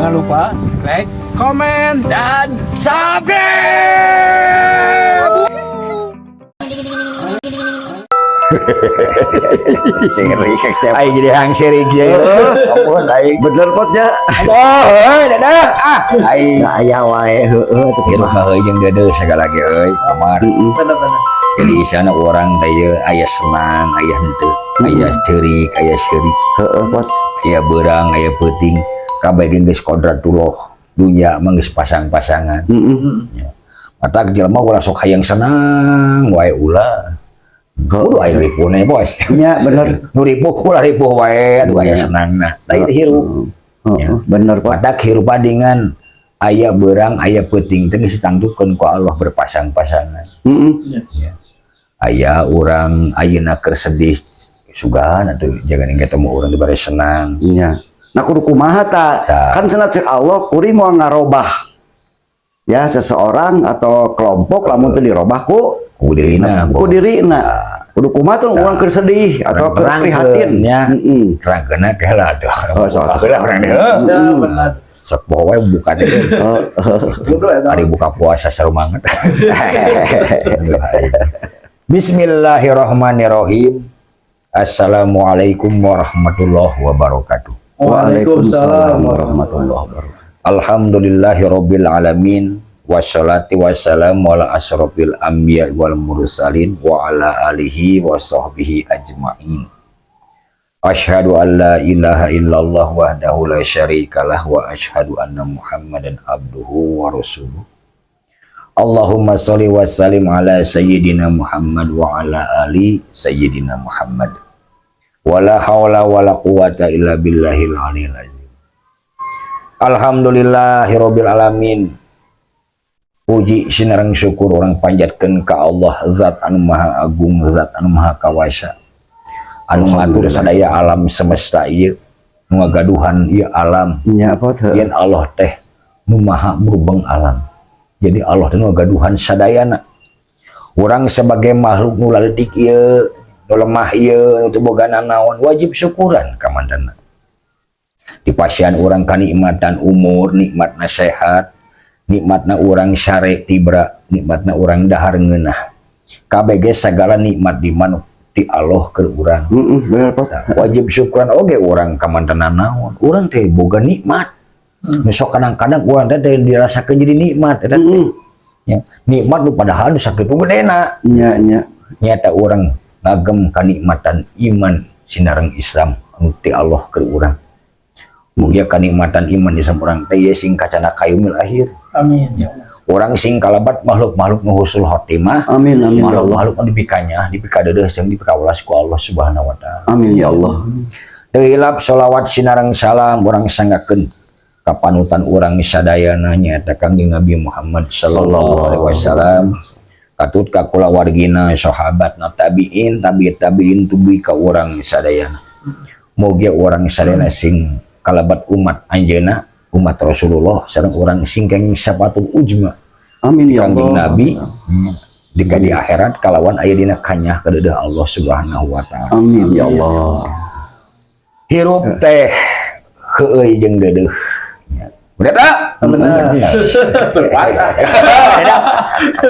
Jangan lupa like, komen, dan subscribe. Seri kecap. Ayo jadi hang seri aja. Ampun, aing bener potnya. Aduh, dadah. Aing aya wae heueuh teu Hirup mah heuh jeung dadah segala ge euy, kamar. Bener-bener. Jadi di sana orang daya aya senang, aya henteu, aya ceurik, aya seurik, heueuh pot. aya beurang, aya peuting. Kabeh ge geus kodratullah. Dunya mah geus pasang-pasangan. Matak jelema ulah sok hayang senang wae ulah. Kudu aya ripune bos. Nya bener. Nu ripuh ulah ripuh wae, aduh aya senangna. Da ieu hirup. Heeh, bener pot. Matak hirup adingan aya beurang, aya peuting teh geus ditangtukeun ku Allah berpasang-pasangan. Ya. Aya urang ayeuna keur sedih sugahan atuh jangan ketemu urang di bare senang. Nya. Nah kudu kumaha ta? Kan cenah cek Allah kuring moal ngarobah. Ya seseorang atau kelompok lamun teu dirobah ku Dirina, ku dirina. Kudu kumaha tuh urang keur sedih atau keur prihatin nya. Terangkeuna ke heula aduh. Oh, sok heula urang deh. Bener. Sok poho wae buka deh. Hari buka puasa seru banget. Bismillahirrahmanirrahim. Assalamualaikum warahmatullahi wabarakatuh. Waalaikumsalam warahmatullahi wabarakatuh. Alhamdulillahirabbil alamin. Wassalatu wassalamu ala asyrofil anbiya wal mursalin wa ala alihi wa sahbihi ajma'in. Asyhadu an la ilaha illallah wahdahu la syarikalah wa asyhadu anna Muhammadan abduhu wa rasuluh. Allahumma sholli wa sallim ala sayyidina Muhammad wa ala ali sayyidina Muhammad. Wala haula wala quwata illa billahil aliyil azim. Alhamdulillahirabbil alamin. Puji sinareng syukur orang panjatkeun ka Allah zat anu maha agung, zat anu maha kawasa, anu ngatur sadaya alam semesta ieu, nu ngagaduhan ieu alam. Nya pot heueuh. Yen Allah teh nu maha murubeng alam. Jadi Allah teh nu ngagaduhan sadayana. Urang sebagai makhluk nu laletik ieu, nu lemah ieu, nu teu boga nanaon, wajib syukuran ka mandana. Dipasian urang kanikmatan umur, nikmatna sehat, nikmatna urang syare tibra, nikmatna urang dahar ngeunah. Kabeh ge sagala nikmat di mana ti Allah keur urang. Bener pot. Wajib syukuran oge urang ka mantenna naon. Urang teh boga nikmat. Nu sok kadang-kadang urang teh dirasakeun jadi nikmat eta teh. Ya, nikmat nu padahal nu sakitu gedena. Nya. Nyata urang ngagem kanikmatan iman sinareng Islam anu ti Allah keur urang. Mugia kanikmatan iman di sampurang teh sing kacana kayumil akhir. Amin ya Allah. Orang sing kalabat makhluk-makhluk nu husnul khotimah. Amin amin ya Allah. Makhluk-makhluk anu dipikanya, dipikadeudeuh jeung dipikawelas ku Allah Subhanahu wa taala. Amin ya Allah. Teu hilap sholawat sinareng salam urang sanggakeun ka panutan urang sadayana nyaeta Kangjeng Nabi Muhammad sallallahu alaihi wasallam. Katut ka kulawargina sahabatna tabiin, tabi'in tubi ka urang sadayana. Mugia urang sadayana sing kalabat umat anjeuna umat Rasulullah sareng urang singkeng sapatul ujma. Amin ya Kangjeng Allah. Nabi dika di akhirat kalawan aya dina kanyah kadeueuh Allah Subhanahu wa taala. Amin ya Allah. Hirup teh heueuy jeung deudeuh. Udah dah. Bener.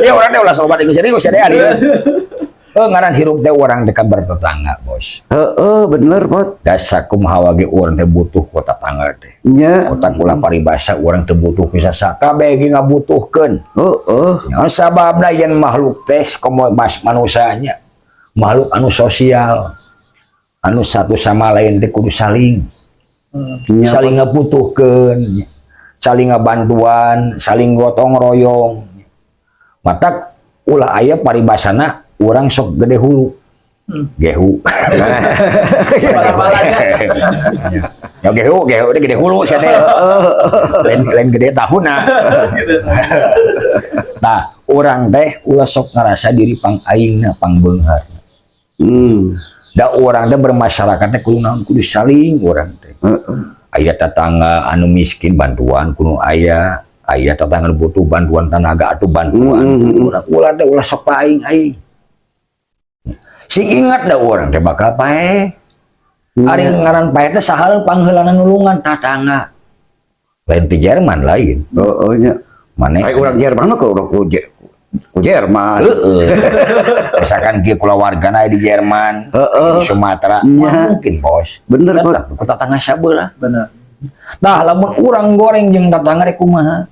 Ya urang teh ulah sobat geus serius sadaya dia. Ngaran hirup teh urang dekat bertetangga, Bos. Heeh, bener pot. Da sakumaha ge urang teh butuh ku tetangga teh. Nya. Otak ulah paribasa urang teu butuh pisah kabeh ge ngabutuhkeun. Heeh. Ya, sababna yen makhluk teh komo mas manusanya makhluk anu sosial, anu satu sama lain teh kudu saling Nya. saling ngabutuhkeun, saling ngabantuan, saling gotong royong. Matak ulah aya paribasana urang sok gede hulu. Gehu. Ya gehu teh gede hulu sia teh. Lain gede tahuna. Nah, urang teh ulah sok ngarasa diri pang aingna, pang beunghar. Da urang teh bermasyarakat teh kudu naon, kudu saling urang teh. Aya tetangga anu miskin bantuan kudu aya tetangga anu butuh bantuan tenaga atuh bantuan. Urang ulah teh ulah sok paing-aing. Sing ingat da urang teh bakal pae. Ari ngaran pae teh saha pangheulana nulungan tatangga. lain di Jerman lain. Oh nya. Mana? Ai urang Jerman mah kudu ku Jerman. Misalkan dia keluargana di Jerman, di Sumatera, Nya. mungkin bos. Bener, Bos. Tetap kota tengah sabelah. Benar. Nah, lamun urang goreng jeung datang rek kumaha.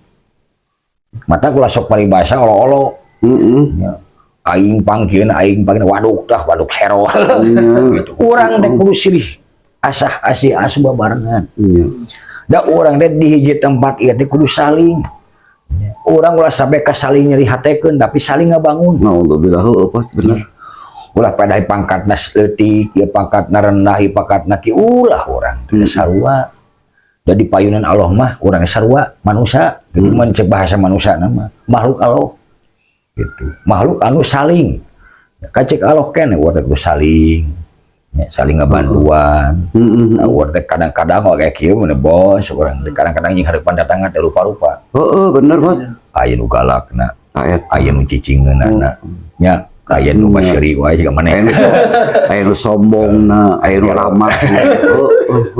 Mata kula sok paribasa olo-olo. Ya. Aing pangkieun waduk sero. Gitu. Urang teh kudu silih asah asih asup barengan. Iya. Da urang teh di hiji tempat ieu teh kudu saling. Urang ulah sampai ka saling nyeri hatekeun tapi saling ngabangun. Naudzubillah pas bener. Ulah pada pangkatna leutik, ieu pangkatna rendah, ieu pangkatna ki ulah urang teh sarua. Da di payunan Allah mah urang sarua manusia, gitu mencek bahasa manusia nama makhluk Allah. Gitu. Makhluk anu saling. Kacek Allah keneh urang kudu saling. Ya, saling ngabantuan. Nah, urang kadang-kadang kayak kieu mun bos, urang kadang-kadang jeung hareupan datangan teh rupa-rupa. Heeh, bener, Bos. Aya nu galakna, Ayat aya nu cicingeunana. Nya aya nu masyari wae siga maneh. aya nu sombongna, aya nu ramah.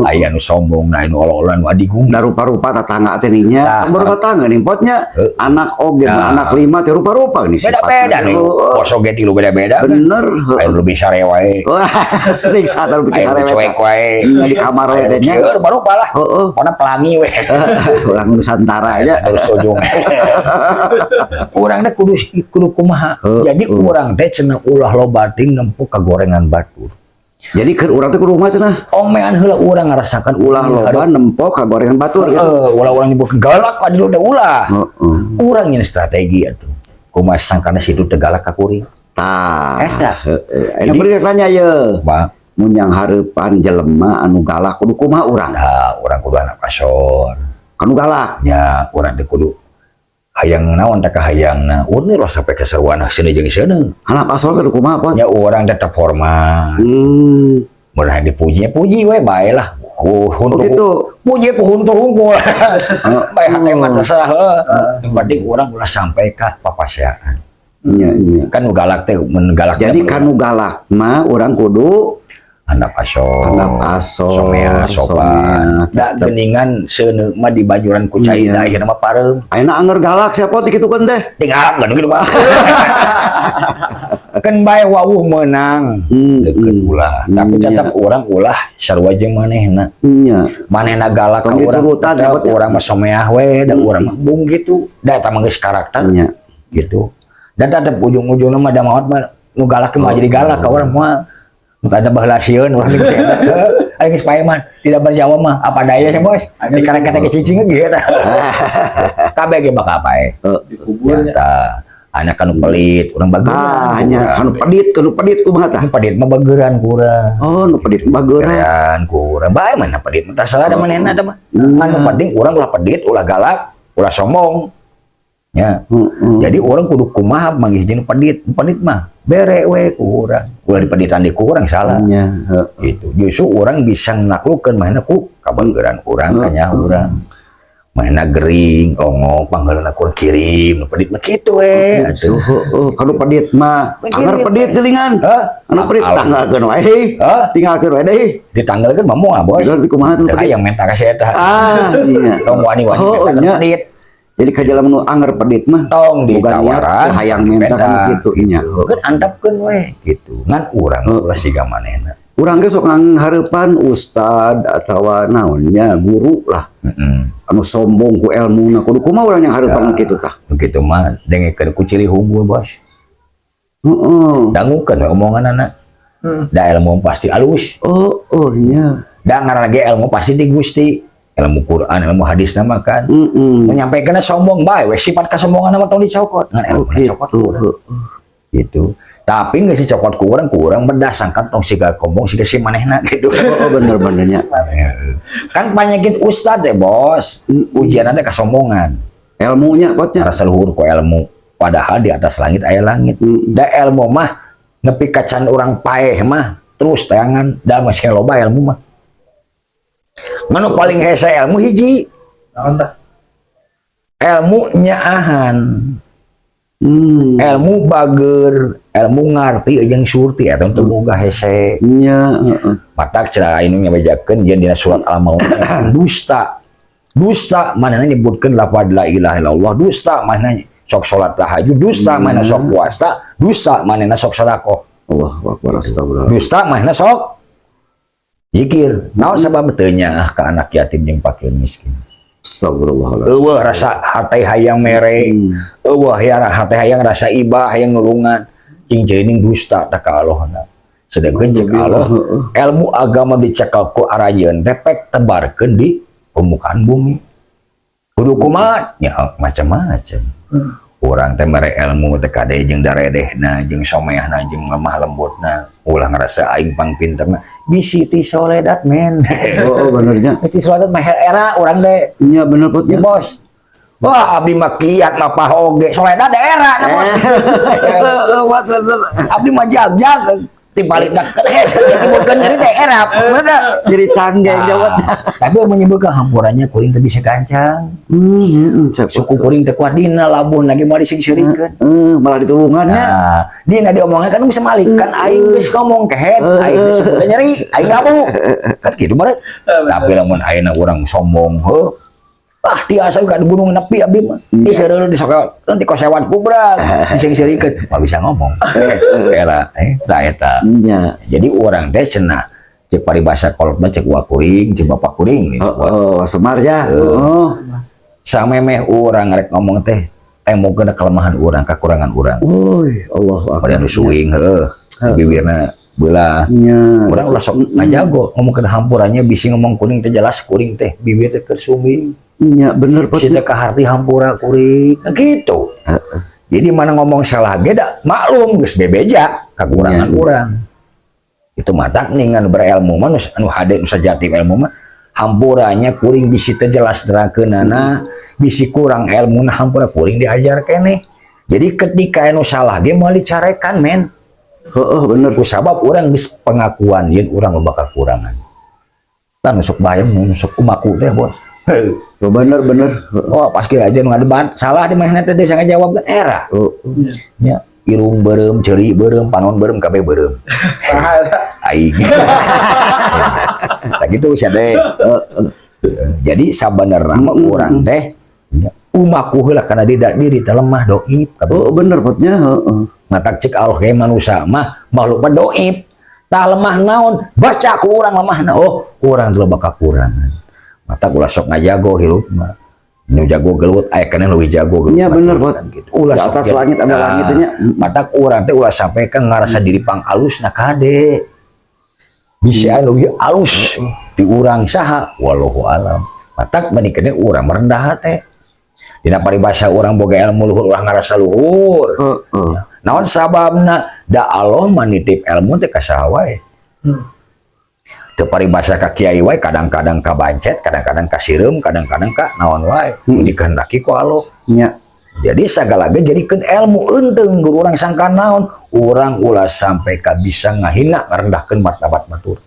Aya nu sombongna, aya nu olo-oloan, nu adigung. Da rupa-rupa tetangga teh nya. Nah, Baru tetangga nih potnya anak oge anak 5 teh rupa-rupa nih Beda-beda nih. Poso ge tilu beda-beda. Bener. Aya nu lebih sare wae. Wah, sering sadar bikin Aya nu sare cuek wae. di kamar we teh nya. Kieu rupa-rupa lah. Heeh. Pona pelangi we. Ulang Nusantara aja. Terus ujung. Urang teh kudu kumaha. Jadi urang teh cenah ulah lobating nempuh kagorengan batur. Jadi keur urang teh kudu kumaha cenah? Omean heula urang ngarasakan Ulah loba nempo kagorengan batur gitu. ulah urang nyebut galak ka dieu teh ulah. Heeh. Urang nyeun strategi atuh. Kumaha sangkana situ teh galak ka kuring. Tah. Eta. Aya beri nanya ye. Ba, Mun yang hareupan jelema anu galak kudu kumaha urang? nah urang kudu anak pasor. Anu galak. Nya urang teh kudu hayang naon teh ka hayangna. Urang teh sampai ka sarwana seuneu jeung seuneu. Anak pasol kudu kumaha apa? Nya urang tetep hormat. Mun dipuji puji we bae lah. Huntu gitu. puji ku huntu hungkul. Bae hate mah terserah heuh. Yang penting urang ulah sampai ka papaseaan. Iya. Kan nu galak teh mun galak Jadi kanu galak mah urang kudu handap asor. Somea sopan. Da geuningan seuneu mah di bajuran ku cai da akhirna mah pareum. ayeuna anger galak siapa ti kitu kan teh? Tinggal geuning kitu mah. Kan bae wawuh meunang. Deukeut ulah. Tapi tetep urang ulah sarua jeung manehna. Iya. Manehna galak ka Tong urang, diturutan, tetep dapat ya. urang mah someah we, da urang mah bung gitu. Da eta mah geus karakter. Iya. Gitu. Dan tetep ujung-ujungna mah da maot mah nu galak mah jadi galak ka urang mah. Mun ada baheula sieun urang geus eta. Aya geus pae mah tidak berjawab mah apa daya sih bos. Dikarek-karek ke cicing ge eta. Kabeh ge bakal pae. Dikuburnya. Nyata anak kanu pelit, urang bageran. Hanya kanu pedit kumaha tah? Pedit mah bageran ku urang. Oh, nu pedit bageuran. Bageran ku urang. Bae mana pedit mah terserah da manehna teh mah. Anu penting urang ulah pedit, ulah galak, ulah sombong. Ya. Jadi orang kudu kumaha manggih jeung pedit mah bere we ku urang. Ulah dipeditan di ku urang salah. Iya, Gitu. Justru orang bisa naklukkeun manehna ku kabangeuran urang kanya urang. Manehna gering, longo, panggeulna ku kirim, nu pedit mah kitu we. Atuh. kanu pedit mah anger pedit geulingan. Anu pedit tanggalkeun wae. Tinggalkeun wae deui. Ditanggalkeun mah moal bos. Berarti kumaha tuh pedit? Hayang menta ka si eta. Iya. Tong wani-wani nya. pedit. Jadi ka jalan nu anger pedit mah Tong ditawaran hayang menta kan kitu nya. Kan antepkeun we gitu. Ngan urang ulah siga manehna. Urang ge sok nghareupan ustad atawa naonnya guru lah. Anu sombong ku elmuna kudu kumaha urang yang hareupan kitu tah. Begitu mah dengekeun ku ciri unggul bos. Heeh. Dangukeun we omonganna. Da ilmu pasti alus. Oh iya. Da ngaranna ge ilmu pasti di Gusti. Ilmu Quran, ilmu hadis nama kan. Menyampaikan sombong bae, we sifat kesombongan nama tong dicokot. Ngan ilmu dicokot gitu. Tapi nggak sih cokot ku urang berdasarkan tong siga kombong siga si manehna gitu. Oh bener-benernya. Kan penyakit ustad deh bos. Ujian ada kesombongan. Ilmunya potnya. Rasa luhur ku ilmu. Padahal di atas langit aya langit. Da ilmu mah nepi kacan urang paeh mah terus tayangan da masih loba ilmu mah. Manu paling hese ilmu hiji. Naon tah? Ilmu nyaahan. Ilmu bager, ilmu ngarti jeung surti eta teu boga hese. Nya, Matak cenah anu ngabejakeun jeung dina surat Al-Maun dusta. dusta mana nyebutkeun lafaz la ilaha illallah, dusta mana sok salat tahajud, dusta mana sok puasa, dusta mana sok sedekah, Allahu Akbar, astagfirullah. dusta mana sok zikir. Naon sabab teu nyaah ka anak yatim jeung fakir miskin. Astagfirullahaladzim. Eueuh rasa hate hayang mere, eueuh hate hayang rasa ibah hayang nulungan, cing ceuning dusta da ka Allahna. Sedangkan cek Allah ilmu agama dicekal ku arajeun teh pek tebarkeun di permukaan bumi. Kudu kumaha? Ya macam-macam. Urang teh mere ilmu teh kade jeung daredehna jeung somehna jeung lemah lembutna, ulah ngarasa aing pang pinterna. Bisi ti soledat men. Oh, benernya. Ti soledat mah era urang teh. Iya bener pot Ya bos. Wah, abdi mah kiat mah pahoge. Soledat daerah na bos. Abdi mah jag-jag ti balik dak disebutkeun deui teh era. Bener. Jadi canggih jawab. Tapi menyebutkan hampurannya kuring teh bisa kancang. Suku kuring teh kuat dina labuh lagi mau disingsiringkeun. Malah ditulungannya. Nah, dina diomongnya kan bisa malik kan aing geus ngomong kehet, aing geus udah nyeri, aing labuh. Kan kitu mah. Tapi lamun ayeuna urang sombong, heuh. Ah, dia asal ka di gunung nepi abdi mah. Ih seureul di sokel nanti kosewan kubrang. Dising-sirikeun, mah bisa ngomong. Era da eta. Iya. Jadi orang teh cenah cek paribasa kolot mah cek wa kuring, cek bapak kuring gitu. Oh, semar ya. Oh. Samemeh urang rek ngomong teh temokeun kelemahan urang, kekurangan urang. Oi, Allahu Akbar. Pada nu suing heueuh, bibirna beulah. Nya. Urang ulah sok ngajago ngomongkeun hampurannya bisi ngomong kuring teh jelas kuring teh bibir teh keur sumbing. Nya bener pot. Bisi teh kaharti hampura kuring. Nah, gitu. Jadi mana ngomong salah beda, maklum geus bebeja kekurangan urang. Itu mata ningan berilmu mah anu hade nu sajati ilmu mah hampuranya kuring bisi teh jelas derakeunana, bisi kurang ilmuna hampura kuring diajar keneh. Jadi ketika anu salah ge moal dicarekan men. Heeh, bener. Kusabab urang geus pengakuan ieun urang loba kakurangan. Tah nusuk bayem nusuk umaku teh bos. Heuh. Oh, bener. Oh pas ge aja ngadebat salah di mana teh bisa ngajawab kan era. Oh. Nya irung beureum, ceuri beureum, panon beureum, kabeh beureum. Saha Aing. Tah gitu sia teh. Jadi sabenerna mah urang teh umaku heula kana diri teh lemah doib. Oh, bener potnya. Heeh. Matak cek Allah ge manusia mah makhluk doib. Tah lemah naon? Baca ku urang lemahna. Oh, urang teh loba kakurangan. Mata ulah sok ngajago hirup mah. Nu jago gelut aya keneh leuwih jago gelut. Nya bener pot. Gitu. Ulah Di atas langit ada langit nya. Mata urang teh ulah sampai ka ngarasa diri pang alusna kade. Bisa leuwih alus di urang saha wallahu alam. Matak menikene urang merendah teh. Dina paribasa urang boga ilmu luhur ulah ngarasa luhur. Heeh. Naon sababna? Da Allah manitip ilmu teh ka saha wae. Teu paribasa ka kiai wae kadang-kadang ka bancet, kadang-kadang ka sireum, kadang-kadang ka naon wae. Dikehendaki ku Allah. Nya. Jadi sagalaga jadikeun ilmu eunteung guru urang sangka naon, urang ulah sampai ka bisa ngahina ngarendahkeun martabat batur.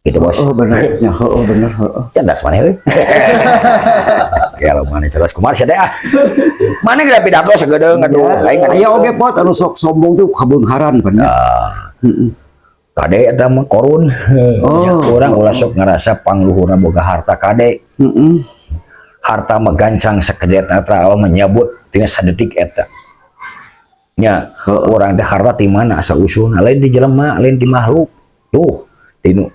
Gitu bos. Oh, bener. Nya, oh bener. Heeh. Cerdas maneh euy. Ya lo maneh cerdas kumaha sia teh ah. Maneh geus pidato sagedeung atuh. Aing Aya oge pot anu sok sombong tuh kabeungharan bener. Heeh. Kade eta mah korun. Oh. Urang ulah sok ngarasa pangluhurna boga harta kade. Heeh. Harta megancang sakejet natra Allah menyebut tina sadetik eta. Nya, urang teh harta ti mana asa usulna lain di jelema, lain di makhluk. Tuh, tinu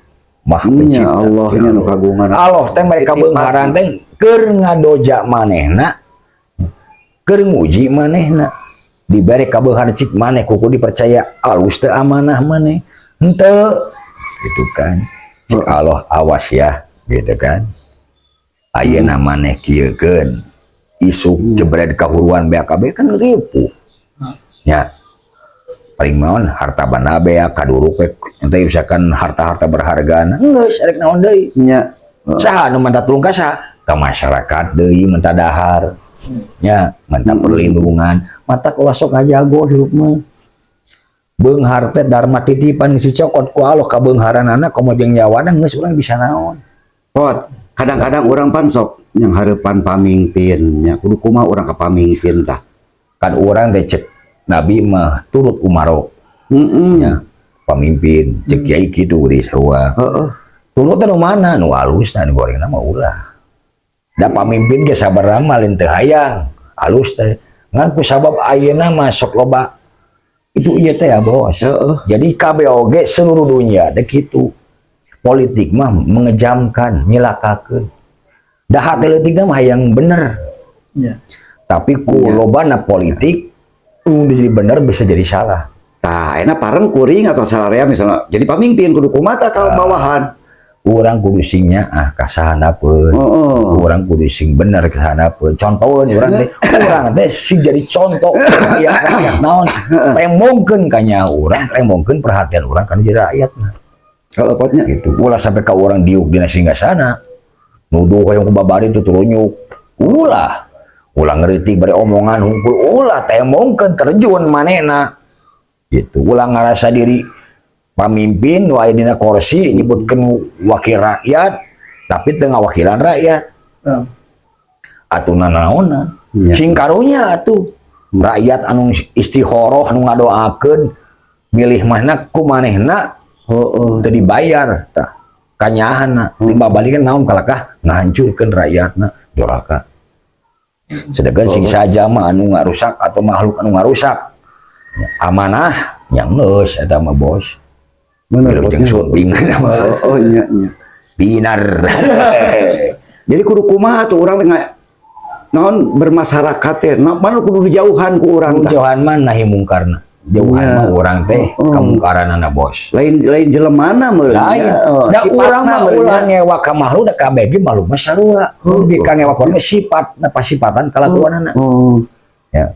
Maha Pencipta. Pencipta. Allah nya nu kagungan. Allah teh mereka beungharan teh keur ngadoja manehna. Keur nguji manehna. Dibere kabeungharan cik maneh kuku dipercaya alus teu amanah maneh. Henteu gitu kan. Cik Allah awas ya gitu kan. Ayeuna maneh kieukeun isuk jebret kahuruan BAKB kan ripu. Nya paling naon harta banda bea kaduruk we ente misalkan harta-harta berharga geus arek naon deui Nya. saha nu menta tulung ka saha ka masyarakat deui menta dahar nya menta perlindungan mata kula sok ngajago hirup mah beunghar teh dharma titipan si cokot ku Allah ka beungharanana komo jeung nyawana geus urang bisa naon. Pot, kadang-kadang orang pan sok yang harapan pamimpin nya kudu kumaha urang ka pamimpin tah. Kan urang teh cek Nabi mah turut umaro nya pamimpin cek kiai kitu di sarua. Heeh. Turut nu mana nu alus nu goreng nama ulah. Da pamimpin ge sabaraha mah lain teu hayang alus teh ngan ku sabab ayeuna masuk loba itu ieu teh ya bos. Jadi kabeh oge seluruh dunia teh kitu. Politik mah mengejamkan, nyilakakeun. Da hate leutik mah hayang bener. Ya. Tapi ku lobana politik jadi bener bisa jadi salah. Tah, enak pareng kuring atau salarea misalnya jadi pamimpin kudu kumaha ka bawahan. Urang kudu sing nyaah ka sahanapeun. Urang kudu sing bener ka sahanapeun. Contoheun urang teh sing jadi contoh ya rakyat naon. Temongkeun ka nya urang, temongkeun perhatian urang kana jadi rakyatna. Kalau potnya Gitu. Ulah sampai ka urang diuk dina singgasana. Nuduh hoyong kubabari itu tulunyuk. Ulah ngeritik bari omongan hungkul. Ulah temongkeun terjun manehna. Gitu. Ulah ngarasa diri pamimpin nu aya dina kursi nyebutkeun wakil rakyat tapi teu ngawakilan rakyat. Atuna naonna? Sing karunya atuh rakyat anu istihoroh anu ngadoakeun milih mahna ku manehna teu dibayar tah kanyahanna timbalikeun naon kalakah ngahancurkeun rakyatna doraka. Sedangkan sing saja mah anu ngarusak atau makhluk anu ngarusak amanah yang geus eta mah bos. Bener jeung sumping mah. Iya. Binar. Jadi kudu kumaha tuh urang teh naon bermasyarakat teh mana kudu dijauhan ku urang tah. Jauhan mah nahi mungkarna. Jauhan mah urang teh kamungkaranana bos. Lain jelemana meureun. Lain. Da urang mah ulah ngewa ka makhluk da kabeh ge makhluk mah sarua. Lebih ka ngewa ka sifat, pasifatan kalakuanana. Ya.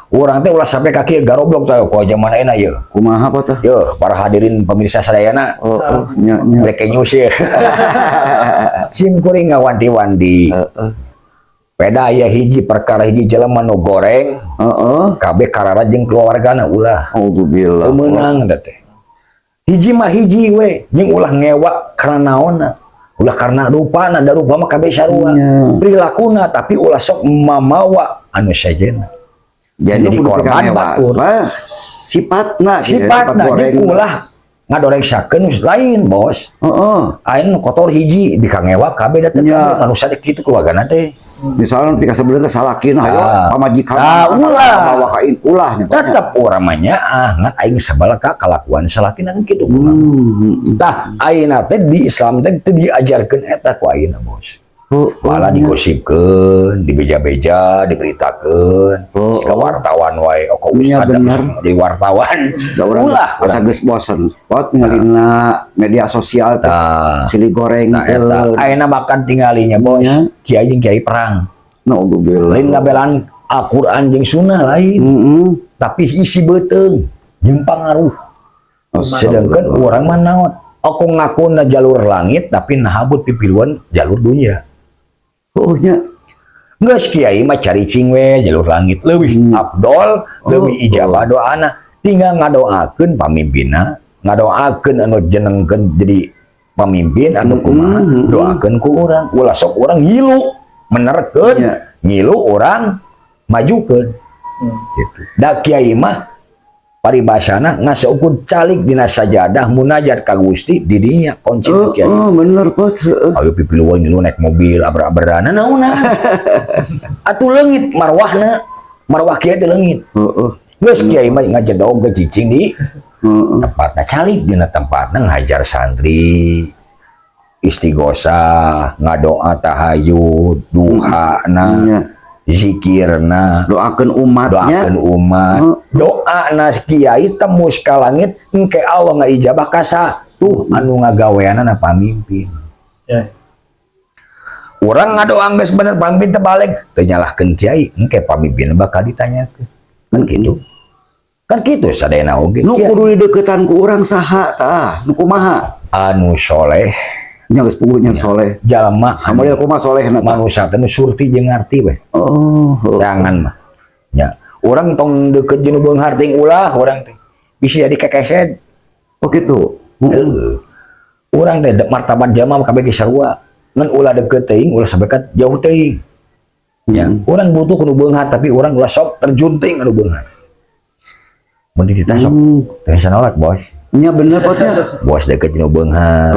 Urang teh ulah sampai kaki garoblok teh ku zaman ayeuna ieu. Kumaha apa tah? Yo, para hadirin pemirsa sadayana. Nya. Breaking news ya. Sim kuring ngawanti-wanti. Peda aya hiji perkara hiji jelema nu goreng. Kabeh karara jeung keluargana ulah. Alhamdulillah. Teu meunang da teh. Hiji mah hiji we, jeung ulah ngewa karena naonna. Ulah karena rupana, da rupa mah kabeh sarua. Prilakuna tapi ulah sok mamawa anu sajena. Jadi korban batur. Sifatna jeung ulah ngadorengsakeun lain bos. Ayeuna kotor hiji dikangewa kabeh da teu manusia teh kitu keluargana teh. Misalnya pika sebelah teh salakin hayo pamajikan ulah bawa ka ulah tetep urang mah nyaah ngan aing sabala ka kalakuan salakin kan kitu. Tah ayeuna teh di Islam teh teu diajarkeun eta ku ayeuna bos. Malah digosipkeun, dibeja-beja, diberitakeun. Sika wartawan wae, kok ustad jadi wartawan. Ulah asa geus bosen. Pot ngalina media sosial teh. Silih goreng eta ayeuna makan tinggalinya bos. Kiai jeung kiai perang. Naudzubillah. Lain ngabelaan Al-Qur'an jeung sunnah lain. Tapi isi beuteung jeung pangaruh. Sedangkan urang mah naon? Aku ngakuna jalur langit tapi nahabut pipiluan jalur dunia. Nya geus kiai mah cari cing we jalur langit leuwih afdol, leuwih ijabah doana. Tinggal ngadoakeun pamimpinna, ngadoakeun anu jenengkeun jadi pamimpin atau kumaha, doakeun ku urang. Ulah sok urang ngilu, menerkeun, ngilu urang majukeun. Gitu. Da kiai mah paribasana ngaseukeun calik dina sajadah munajat ka Gusti di dinya kunci kiai. Bener pot. Ayo pipiluan ngilu naik mobil abra-abrana naonna. Atuh leungit marwahna, marwah kiai teh leungit. Geus kiai mah ngajedog ke cicing di tempatna calik dina tempatna ngajar santri istighosah, ngadoa tahajud, duhana, zikirna, doakeun umatnya, doana kiai tembus ka langit engke Allah ngaijabah ka satu anu ngagaweanana pamimpin. Urang ngadoa geus bener pamimpin teh balik teu nyalahkeun kiai engke pamimpin bakal ditanyakeun. Kan kitu. Kan kitu sadayana oge. Nu kudu dideuketan ku urang saha tah? Nu kumaha? Anu soleh. Nya geus puguhnya soleh. Jalma samodel kumaha solehna? Manusia teh nu surti jeung ngarti we. Jangan mah. Nya, urang tong deukeut jeung beunghar ting ulah urang teh. Bisa jadi kekeset. Oh kitu. Urang teh martabat jalma kabeh ge sarua. Ngan ulah deukeut teuing, ulah sampai ka jauh teuing. Ya, urang butuh kudu beunghar tapi urang ulah sok terjun teuing anu beunghar. Mun dititah sok teu nolak, bos. Nya bener potnya. Bos deukeut jeung beunghar.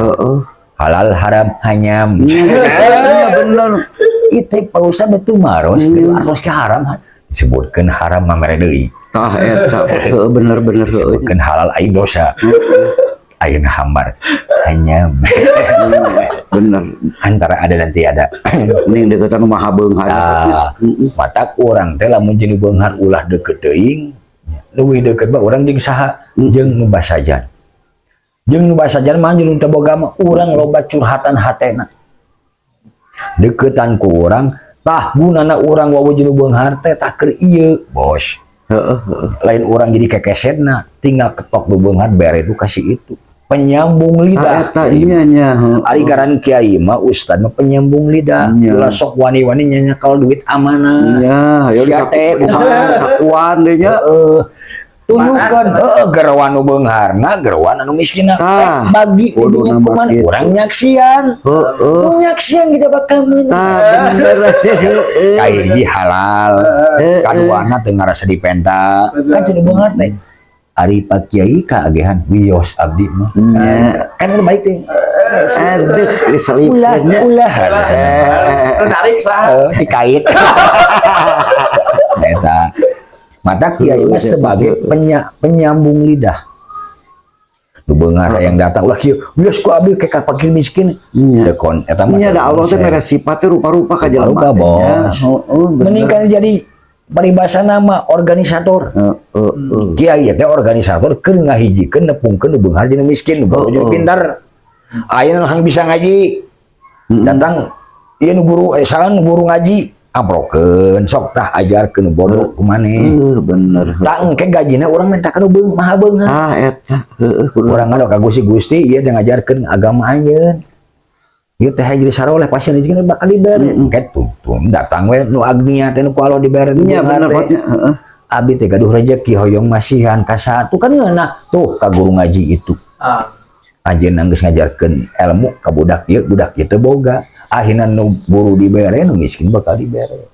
Halal haram hanyam. Iya bener. itu pausa betul maros gitu artos ke haram disebutkan haram mamere deui Tah eta bener-bener disebutkan halal aing dosa ayeuna hambar hanya bener antara ada dan tiada ning deketan rumah beunghar matak urang teh lamun jeung beunghar ulah deukeut teuing leuwih deukeut mah urang jeung saha jeung nu basajan jeung nu basajan mah jeung teu boga mah urang loba curhatan hatena deukeutan ku urang tah gunana urang wawu jeung beunghar teh tah keur ieu bos lain orang jadi kekesetna tinggal ketok bebeunghar bere itu kasih itu penyambung lidah eta iya nya ari garan kiai mah ustad mah penyambung lidah ulah sok wani-wani nyanyakal duit amanah ya ayo sakuan deui nya tunjukkan gerawan nu beungharna gerawan anu miskinna bagi di dinya kumaha urang nyaksian nu nyaksian kita bakal meunang ka hiji halal kaduana teu ngarasa dipenta kan cenah beunghar teh ari Pak Kiai kaagehan wios abdi mah kan baik teh aduh diselipkeun ulah Menarik saha dikait eta mata Kiai mah sebagai penyambung lidah nu beunghar yang datang ulah kieu wios ku abdi ke ka fakir miskin dekon eta mah nya da Allah teh mere sifat teh rupa-rupa ka jelema bos mending kan jadi paribasa nama organisator Kiai teh organisator keur ngahijikeun nepungkeun nu beunghar jeung miskin nu bodo jeung pintar ayeuna nu bisa ngaji datang ieu nu guru saran guru ngaji aprokeun sok tah ajarkeun bodoh kumaneh bener tah engke gajina urang minta ka nu maha beunghar eta urang ngado ka Gusti ieu teh ngajarkeun agama anjeun ieu teh jadi saroleh pasien jeung bakal dibere engke tuntun datang we nu agnia teh nu ku Allah dibere nya bener abdi teh gaduh rezeki hoyong masihan ka satu kan ngeunah tuh ka guru ngaji itu anjeun geus ngajarkeun ilmu ka budak ieu teu boga akhirnya nu buru dibere nu miskin bakal dibere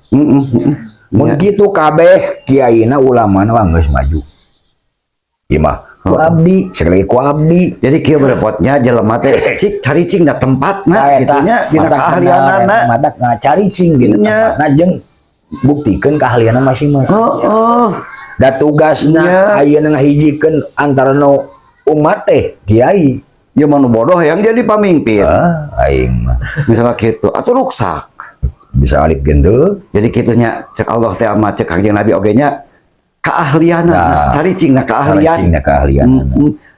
mun kitu kabeh kiaina ulamana geus maju ieu mah ku abdi sekali ku abdi jadi kieu berepotnya jelema teh cik cari cing da tempatna kitu nya dina keahlianana matak cari cing dina tempatna jeung buktikeun keahlianna masing-masing da tugasna ayeuna ngahijikeun antara nu umat teh kiai ya manu bodoh yang jadi pamimpin aing mah misalnya gitu atau ruksak bisa alif gendeu jadi kitunya cek Allah teh ama cek Kangjeng Nabi oge nya keahlianna cari cingna keahlian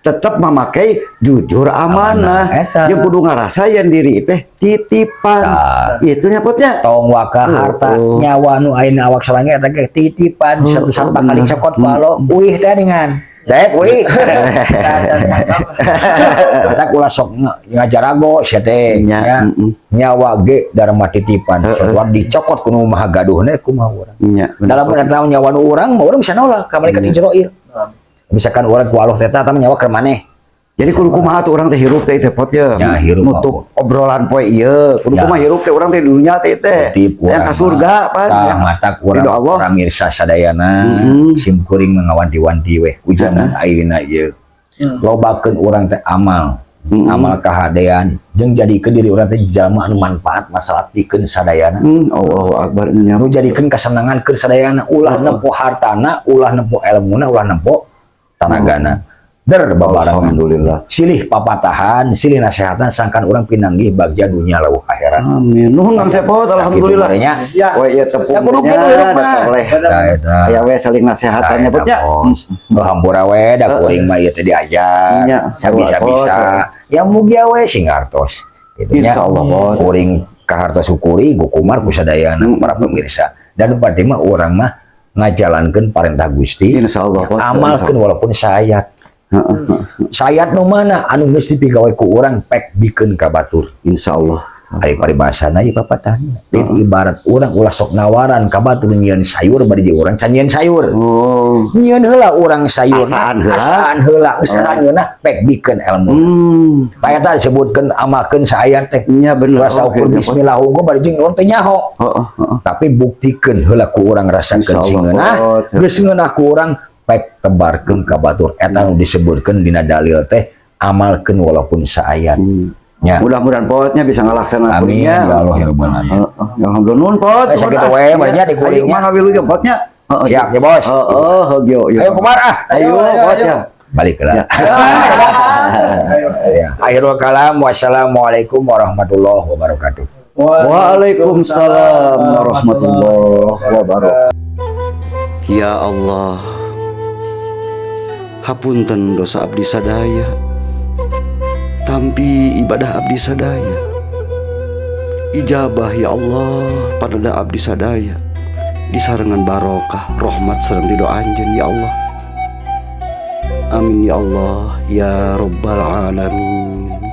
tetap memakai jujur amanah yang kudu ngarasayan diri teh titipan itu nyapotnya tong waka harta nyawa nu ayeuna awak salange eta ge titipan satu-satu bakal dicokot ku Allah uih teh dengan dek wih kita kula sok ngajarago sia teh nyawa ge darma titipan soalnya dicokot kuno maha gaduhna kumaha urang dalam eta nyawa nu urang mah urang bisa nolak ka malaikat Israil misalkan urang ku Allah teh eta nyawa keur maneh jadi kudu kumaha tuh urang teh hirup teh pot ya nutup obrolan poe ieu kudu kumaha hirup teh urang teh di dunya teh yang ka surga pan matak urang ramirsa sadayana sim kuring mengawanti-wanti weh ujanan ayeuna ieu lobakeun urang teh amal kahadean jeung jadikeun diri urang teh jalma anu manfaat masalatikeun sadayana Allahu akbar nya nu jadikeun kasenangan keur sadayana ulah nempo hartana ulah nempo ilmuna ulah nempo tanagana babarangan alhamdulillah silih papatahan silih nasehatan sangkan orang pinanggih bagja dunia lauh akhirat amin nuhun Kang Cepot alhamdulillah ya ieu tepungnya aya we saling nasehatannya pot nya hampura we da kuring mah ieu teh diajar sabisa-bisa yang mugia we sing ngartos kitu nya insyaallah kuring kahartos syukuri gukumar ku sadayana para pemirsa dan bade mah urang mah ngajalankeun parentah Gusti insyaallah amalkeun walaupun sayat sayat nu mana anu geus dipigawe ku urang pek bikeun ka batur insyaallah ari paribasana ieu papatahan ibarat urang ulah sok nawaran ka batur nyieun sayur bari jeung urang can nyieun sayur nyieun heula urang sayur asaan heula usahana pek bikeun ilmu aya tah disebutkeun amalkeun saayat teh nya bener rasa ukur bismillah unggul bari jeung urang teh nyaho tapi buktikeun heula ku urang rasakeun singeunah geus ngeunah ku urang pek tebarkeun ka batur eta nu disebutkeun dina dalil teh amalkeun walaupun saayat Ya. Mudah-mudahan potnya bisa ngelaksanakan Amin ya Allah ya rabbal alamin. Alhamdulillah nun pot. Sakitu we banyak di kulingnya. Mah ngambil lu potnya. Siap ya bos. Yo. Ayo kumar ah. Ayo potnya. Balik lah. Ya. Akhirul kalam wassalamualaikum warahmatullahi wabarakatuh. Waalaikumsalam warahmatullahi wabarakatuh. Ya Allah, hapunten dosa abdi sadaya, tampi ibadah abdi sadaya. Ijabah ya Allah pada abdi sadaya, disarengan barokah, rahmat sareng ridho Anjeun ya Allah. Amin ya Allah ya rabbal alamin.